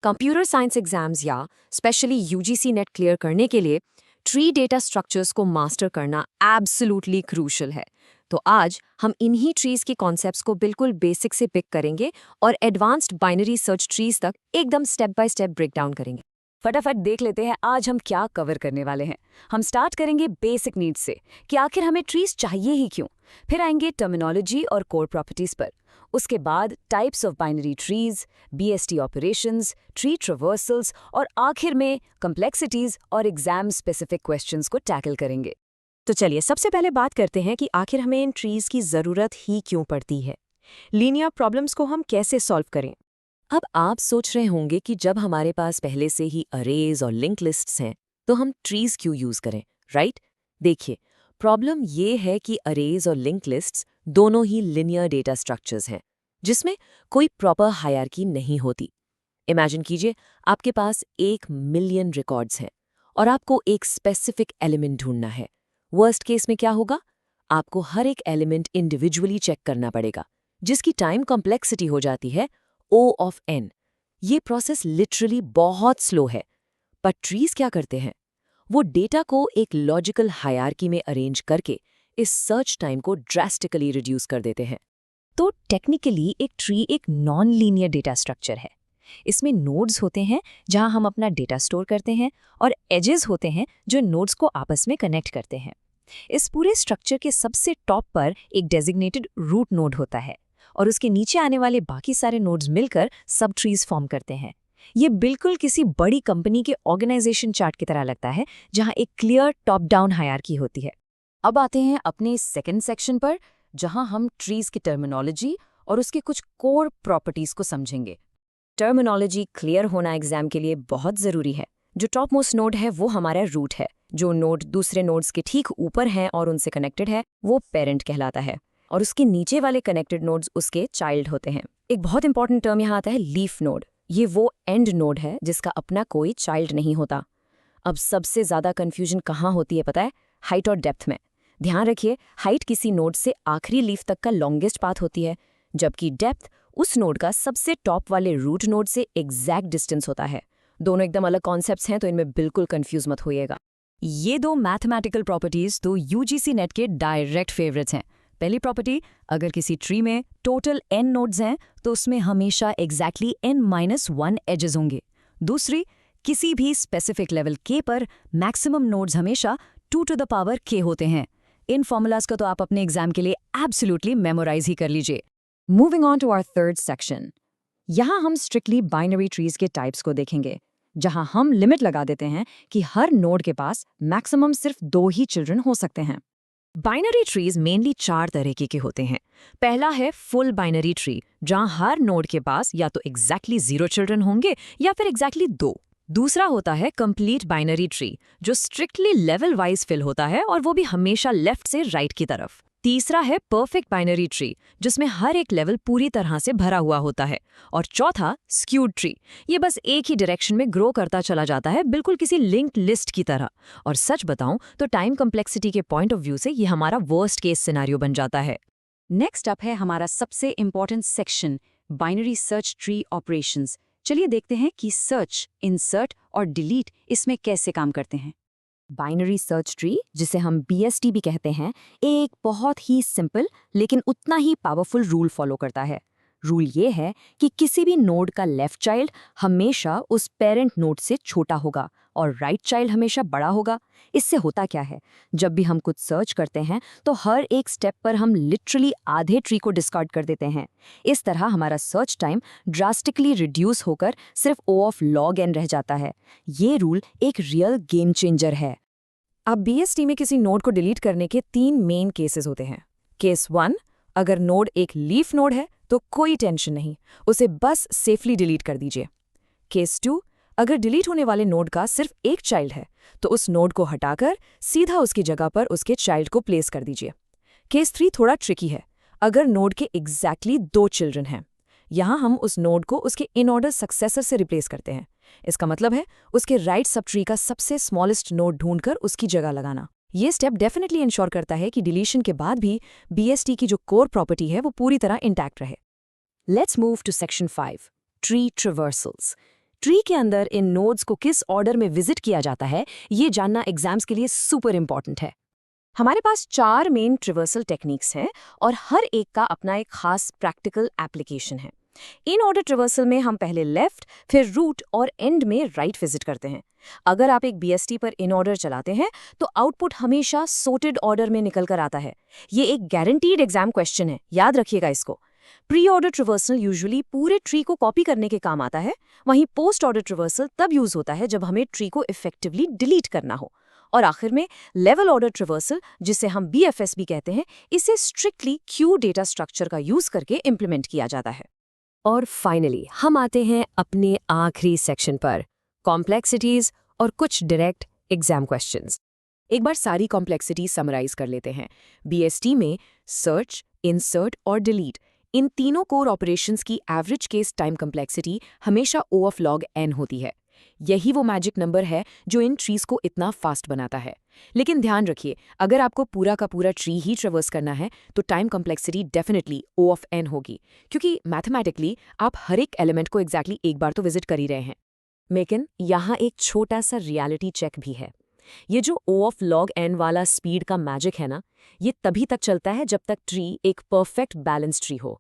Computer science exams या specially UGC net clear करने के लिए ट्री डेटा स्ट्रक्चर्स को मास्टर करना एब्सोल्युटली क्रूशल है। तो आज हम इन्हीं ट्रीज के कॉन्सेप्ट्स को बिल्कुल बेसिक से पिक करेंगे और एडवांस्ड बाइनरी सर्च ट्रीज तक एकदम step by step break down करेंगे। फटाफट देख लेते हैं आज हम क्या कवर करने वाले हैं। हम स्टार्ट करेंगे बेसिक नीड्स से कि आखिर हमें ट्रीज चाहिए ही क्यों। फिर आएंगे टर्मिनोलॉजी और कोर प्रॉपर्टीज पर। उसके बाद types of binary trees, BST operations, tree traversals और आखिर में कम्प्लेक्सिटीज और एग्जाम स्पेसिफिक क्वेश्चंस को टैकल करेंगे। तो चलिए सबसे पहले बात करते हैं कि आखिर हमें इन ट्रीज की ज़रूरत ही क्यों पड़ती है। लीनियर प्रॉब्लम्स को हम कैसे सॉल्व करें। अब आप सोच रहे होंगे कि जब हमारे पास पहले से ही अरेज और लिंक लिस्ट्स हैं तो हम ट्रीज क्यों यूज़ करें, राइट? देखिए, प्रॉब्लम ये है कि अरेज और लिंक लिस्ट्स दोनों ही लिनियर डेटा स्ट्रक्चर्स हैं जिसमें कोई प्रॉपर हायरार्की नहीं होती। इमेजिन कीजिए, आपके पास 1 मिलियन रिकॉर्ड्स हैं और आपको एक स्पेसिफिक एलिमेंट ढूंढना है। वर्स्ट केस में क्या होगा? आपको हर एक एलिमेंट इंडिविजुअली चेक करना पड़ेगा, जिसकी टाइम कॉम्प्लेक्सिटी हो जाती है O of n। ये प्रोसेस लिटरली बहुत स्लो है। पर ट्रीज क्या करते हैं? वो डेटा को एक लॉजिकल हायरार्की में अरेंज करके इस सर्च टाइम को ड्रास्टिकली रिड्यूस कर देते हैं। तो टेक्निकली एक ट्री एक नॉन लीनियर डेटा स्ट्रक्चर है। इसमें नोड्स होते हैं जहां हम अपना डेटा स्टोर करते हैं और एजेस होते हैं जो नोड्स को आपस में कनेक्ट करते हैं। इस पूरे स्ट्रक्चर के सबसे टॉप पर एक डेजिग्नेटेड रूट नोड होता है और उसके नीचे आने वाले बाकी सारे नोड्स मिलकर सब ट्रीज फॉर्म करते हैं। ये बिल्कुल किसी बड़ी कंपनी के ऑर्गेनाइजेशन चार्ट की तरह लगता है जहां एक क्लियर टॉप डाउन हायरार्की होती है। अब आते हैं अपने सेकंड सेक्शन पर, जहां हम ट्रीज की टर्मिनोलॉजी और उसके कुछ कोर प्रॉपर्टीज को समझेंगे। टर्मिनोलॉजी क्लियर होना एग्जाम के लिए बहुत ज़रूरी है। जो टॉप मोस्ट नोड है वो हमारा रूट है। जो नोड दूसरे नोड्स के ठीक ऊपर हैं और उनसे कनेक्टेड है वो पेरेंट कहलाता है और उसके नीचे वाले कनेक्टेड नोड्स उसके चाइल्ड होते हैं। एक बहुत इंपॉर्टेंट टर्म यहाँ आता है लीफ नोड। ये वो एंड नोड है जिसका अपना कोई चाइल्ड नहीं होता। अब सबसे ज़्यादा कन्फ्यूजन कहाँ होती है पता है? हाइट और डेप्थ में। ध्यान रखिए, हाइट किसी नोड से आखिरी लीफ तक का लॉन्गेस्ट पाथ होती है, जबकि डेप्थ उस नोड का सबसे टॉप वाले रूट नोड से एग्जैक्ट डिस्टेंस होता है। दोनों एकदम अलग कॉन्सेप्ट्स हैं, तो इनमें बिल्कुल कंफ्यूज मत होइएगा। ये दो मैथमेटिकल प्रॉपर्टीज तो यूजीसी नेट के डायरेक्ट फेवरेट्स हैं। पहली प्रॉपर्टी, अगर किसी ट्री में टोटल n नोड्स हैं तो उसमें हमेशा एग्जैक्टली n-1 एजेस होंगे। दूसरी, किसी भी स्पेसिफिक लेवल k पर मैक्सिमम नोड्स हमेशा 2 to the power k होते हैं। इन फॉर्मूलाज को तो आप अपने एग्जाम के लिए एब्सोल्युटली मेमोराइज ही कर लीजिए। Moving on to our third section. यहाँ हम स्ट्रिक्टली बाइनरी ट्रीज के टाइप्स को देखेंगे, जहाँ हम लिमिट लगा देते हैं कि हर नोड के पास मैक्सिमम सिर्फ 2 ही चिल्ड्रन हो सकते हैं। बाइनरी ट्रीज मेनली 4 तरीके के होते हैं। पहला है फुल बाइनरी ट्री, जहां हर नोड के पास या तो एग्जैक्टली 0 चिल्ड्रन होंगे या फिर एग्जैक्टली 2। दूसरा होता है कंप्लीट बाइनरी ट्री, जो स्ट्रिक्टली लेवल वाइज फिल होता है और वो भी हमेशा लेफ्ट से राइट की तरफ। तीसरा है परफेक्ट बाइनरी ट्री, जिसमें हर एक लेवल पूरी तरह से भरा हुआ होता है। और चौथा स्क्यूड ट्री, ये बस एक ही डायरेक्शन में ग्रो करता चला जाता है, बिल्कुल किसी लिंक्ड लिस्ट की तरह। और सच बताऊं तो टाइम कम्प्लेक्सिटी के पॉइंट ऑफ व्यू से ये हमारा वर्स्ट केस सिनेरियो बन जाता है। नेक्स्ट अप है हमारा सबसे important section, binary search tree operations. चलिए देखते हैं कि सर्च, इंसर्ट और डिलीट इसमें कैसे काम करते हैं। बाइनरी सर्च ट्री, जिसे हम बीएसटी भी कहते हैं, एक बहुत ही सिंपल लेकिन उतना ही पावरफुल रूल फॉलो करता है। रूल ये है कि किसी भी नोड का लेफ्ट चाइल्ड हमेशा उस पेरेंट नोड से छोटा होगा और राइट चाइल्ड हमेशा बड़ा होगा। इससे होता क्या है, जब भी हम कुछ सर्च करते हैं तो हर एक स्टेप पर हम लिटरली आधे ट्री को डिस्कार्ड कर देते हैं। इस तरह हमारा सर्च टाइम ड्रास्टिकली रिड्यूस होकर सिर्फ O of log n रह जाता है। ये रूल एक रियल गेम चेंजर है। अब बीएसटी में किसी नोड को डिलीट करने के 3 मेन केसेस होते हैं। केस 1, अगर नोड एक लीफ नोड है तो कोई टेंशन नहीं, उसे बस सेफली डिलीट कर दीजिए। केस 2, अगर डिलीट होने वाले नोड का सिर्फ एक चाइल्ड है तो उस नोड को हटाकर सीधा उसकी जगह पर उसके चाइल्ड को प्लेस कर दीजिए। केस 3 थोड़ा ट्रिकी है, अगर नोड के एग्जैक्टली 2 चिल्ड्रन हैं। यहाँ हम उस नोड को उसके इन ऑर्डर सक्सेसर से रिप्लेस करते हैं। इसका मतलब है उसके राइट सब ट्री का सबसे स्मॉलेस्ट नोड ढूंढकर उसकी जगह लगाना। ये स्टेप डेफिनेटली इंश्योर करता है कि डिलीशन के बाद भी बीएसटी की जो कोर प्रॉपर्टी है वो पूरी तरह इंटैक्ट रहे। Let's move to section 5, tree traversals. Tree के अंदर इन नोड्स को किस ऑर्डर में विजिट किया जाता है, ये जानना एग्जाम्स के लिए सुपर इंपॉर्टेंट है। हमारे पास 4 मेन ट्रिवर्सल टेक्निक्स हैं और हर एक का अपना एक खास प्रैक्टिकल एप्लीकेशन है। इन ऑर्डर ट्रिवर्सल में हम पहले लेफ्ट, फिर रूट और एंड में राइट विजिट करते हैं। अगर आप एक बीएसटी पर इन ऑर्डर चलाते हैं तो आउटपुट हमेशा सॉर्टेड ऑर्डर में निकल कर आता है। ये एक गारंटीड एग्जाम क्वेश्चन है, याद रखिएगा इसको। प्री ऑर्डर ट्रिवर्सल यूजुअली पूरे ट्री को कॉपी करने के काम आता है, वहीं पोस्ट ऑर्डर ट्रिवर्सल तब यूज होता है जब हमें ट्री को इफेक्टिवली डिलीट करना हो। और आखिर में लेवल ऑर्डर ट्रिवर्सल, जिसे हम बीएफएस भी कहते हैं, इसे स्ट्रिक्टली क्यू डेटा स्ट्रक्चर का यूज करके इम्प्लीमेंट किया जाता है। और फाइनली हम आते हैं अपने आखिरी सेक्शन पर, कॉम्प्लेक्सिटीज और कुछ डायरेक्ट एग्जाम क्वेश्चंस। एक बार सारी कॉम्प्लेक्सिटी समराइज कर लेते हैं। बीएसटी में सर्च, इंसर्ट और डिलीट, इन तीनों कोर ऑपरेशंस की एवरेज केस टाइम कॉम्प्लेक्सिटी हमेशा O ऑफ log n होती है। यही वो मैजिक नंबर है जो इन ट्रीज को इतना फास्ट बनाता है। लेकिन ध्यान रखिए, अगर आपको पूरा का पूरा ट्री ही ट्रेवर्स करना है तो time complexity definitely O of n होगी, क्योंकि मैथमेटिकली आप हर एक एलिमेंट को एग्जैक्टली एक बार तो विजिट कर ही रहे हैं। लेकिन यहाँ एक छोटा सा रियलिटी चेक भी है। ये जो O ऑफ log n वाला स्पीड का मैजिक है ना, ये तभी तक चलता है जब तक ट्री एक परफेक्ट बैलेंस ट्री हो।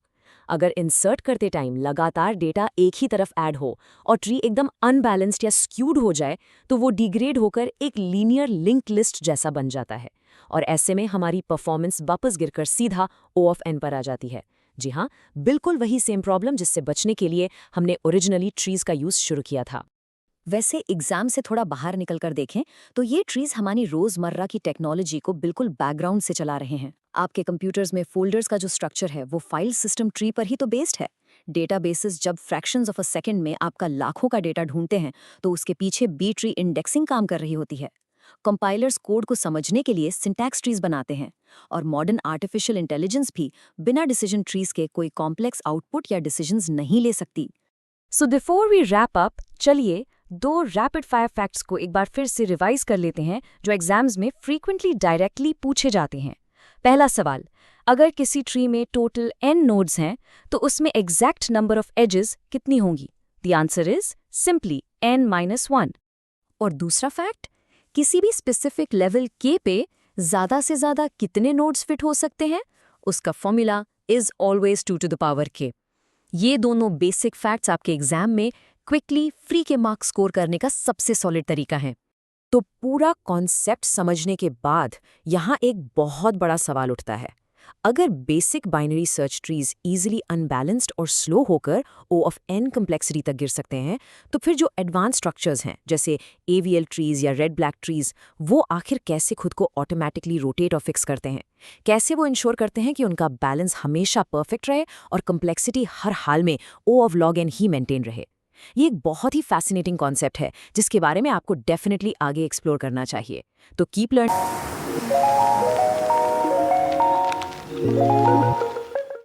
अगर इंसर्ट करते टाइम लगातार डेटा एक ही तरफ ऐड हो और ट्री एकदम अनबैलेंस्ड या स्क्यूड हो जाए तो वो डिग्रेड होकर एक लीनियर लिंक लिस्ट जैसा बन जाता है, और ऐसे में हमारी परफॉर्मेंस वापस गिरकर सीधा O ऑफ n पर आ जाती है। जी हाँ, बिल्कुल वही सेम प्रॉब्लम जिससे बचने के लिए हमने ओरिजिनली ट्रीज का यूज शुरू किया था। वैसे एग्जाम से थोड़ा बाहर निकलकर देखें तो ये ट्रीज हमारी रोजमर्रा की टेक्नोलॉजी को बिल्कुल बैकग्राउंड से चला रहे हैं। आपके कंप्यूटर्स में फोल्डर्स का जो स्ट्रक्चर है वो फाइल सिस्टम ट्री पर ही तो बेस्ड है। डेटाबेसेस जब फ्रैक्शंस ऑफ अ सेकंड में आपका लाखों का डेटा ढूंढते हैं तो उसके पीछे बी ट्री इंडेक्सिंग काम कर रही होती है। कंपाइलर्स कोड को समझने के लिए सिंटैक्स ट्रीज बनाते हैं, और मॉडर्न आर्टिफिशियल इंटेलिजेंस भी बिना डिसीजन ट्रीज के कोई कॉम्प्लेक्स आउटपुट या डिसीजंस नहीं ले सकती। So before we wrap up, चलिए 2 रैपिड फायर फैक्ट्स को एक बार फिर से रिवाइज कर लेते हैं जो एग्जाम्स में फ्रीक्वेंटली डायरेक्टली पूछे जाते हैं। पहला सवाल, अगर किसी ट्री में टोटल n नोड्स हैं तो उसमें एग्जैक्ट नंबर ऑफ एजेस कितनी होंगी? The answer is simply n-1। और दूसरा फैक्ट, किसी भी स्पेसिफिक लेवल k पे ज़्यादा से ज़्यादा कितने नोड्स फिट हो सकते हैं? उसका formula is always 2 to the power k। ये दोनों बेसिक फैक्ट्स आपके एग्जाम में क्विकली फ्री के मार्क्स स्कोर करने का सबसे सॉलिड तरीका है। तो पूरा कॉन्सेप्ट समझने के बाद यहाँ एक बहुत बड़ा सवाल उठता है। अगर basic binary search trees easily unbalanced और स्लो होकर O ऑफ n कम्प्लेक्सिटी तक गिर सकते हैं, तो फिर जो एडवांस स्ट्रक्चर्स हैं जैसे AVL ट्रीज या रेड ब्लैक ट्रीज, वो आखिर कैसे खुद को ऑटोमेटिकली रोटेट और फिक्स करते हैं? कैसे वो इंश्योर करते हैं कि उनका बैलेंस हमेशा परफेक्ट रहे और कम्प्लेक्सिटी हर हाल में O of log n he maintain रहे? ये एक बहुत ही फैसिनेटिंग कॉन्सेप्ट है जिसके बारे में आपको डेफिनेटली आगे एक्सप्लोर करना चाहिए। तो कीप लर्निंग।